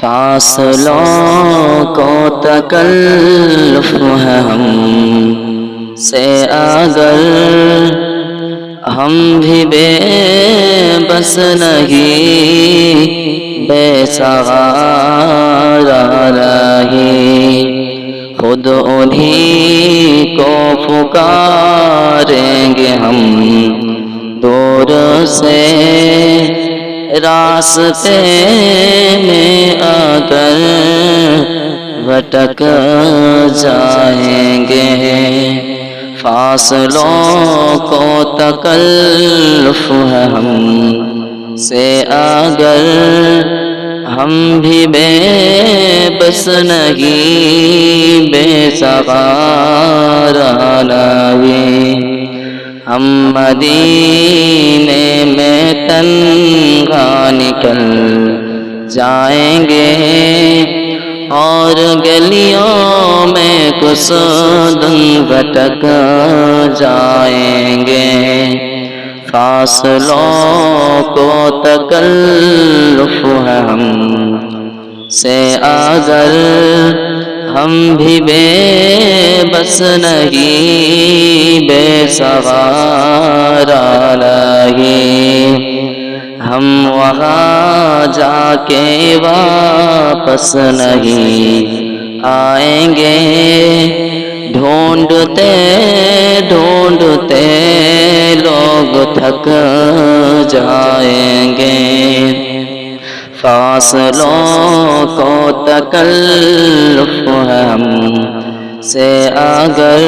فاصلوں کو تکلف ہے ہم سے اگر ہم بھی بے بس نہیں بے سہارا رہی خود انہی کو پکاریں گے ہم دور سے راستے میں اگر بھٹک جائیں گے فاصلوں کو تکلف ہے ہم سے اگر ہم بھی بے بس نہیں بے سہارا نہیں ہم مدینے میں تنہا نکل جائیں گے اور گلیوں میں کچھ دن بھٹک جائیں گے فاصلوں کو تکلف ہے ہم سے اگر ہم بھی بے بس نہیں بے سہارا نہیں ہم وہاں جا کے واپس نہیں آئیں گے ڈھونڈتے ڈھونڈتے لوگ تھک جائیں گے فاصلوں کو تکلف ہے ہم سے اگر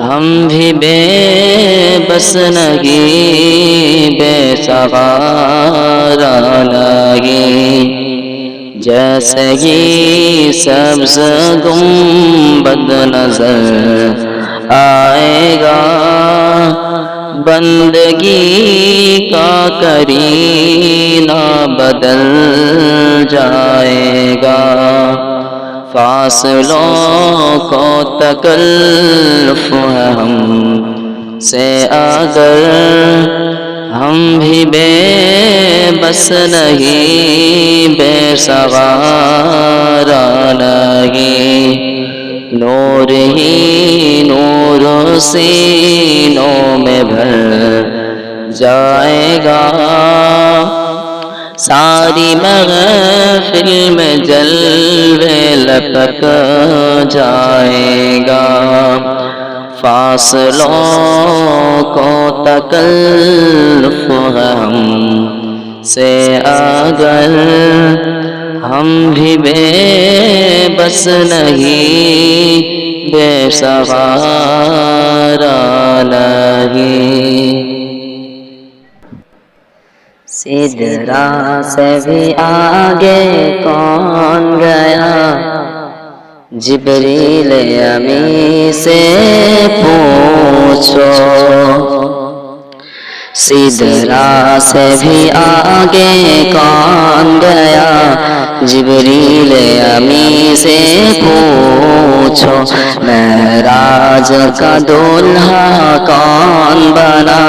ہم بھی بے بس نہیں بے سہارا نہیں جیسے ہی سبز گنبد نظر آئے گا بندگی کا کرینہ بدل جائے گا فاصلوں کو تکلف ہے ہم سے اگر ہم بھی بے بس نہیں بے سہارا نہیں نور ہی نور سینوں میں بھر جائے گا ساری محفل میں جلوے لپک جائے گا فاصلوں کو تکلف ہے ہم سے اگر ہم بھی بے بس نہیں بے سہارا نہیں سدرا سے بھی آگے کون گیا جبریل امی سے پوچھو سدرا سے بھی آگے کون گیا جبریل امی سے پوچھو معراج کا دولہا کون بنا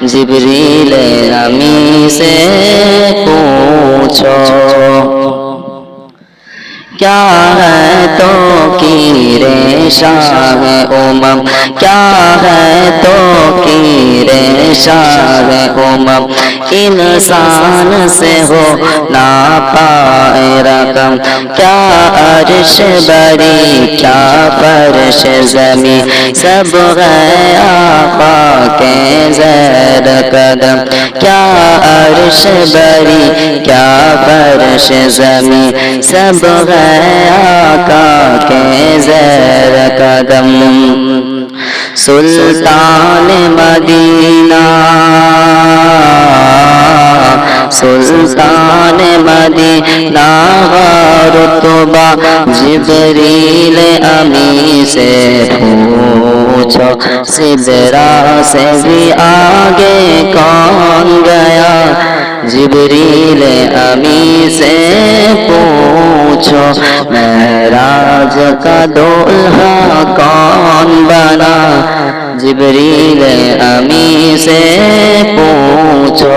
جبریل امی سے پوچھو کیا ہے تو کی شاہ امم کیا ہے تو کی شاہ امم انسان سے ہو نہ پائے رقم کیا عرش بری کیا فرش زمین سب ہے آقا کے زیر قدم کیا عرش بری کیا فرش زمین سب ہے آقا کے زیر قدم سلطان مدینہ سلطان مدینہ رتبہ جبریل امی سے پوچھو سدرا سے بھی آگے کون گیا جبریل امی سے پوچھو معراج کا دولہا کون بنا جبریل امی سے پوچھو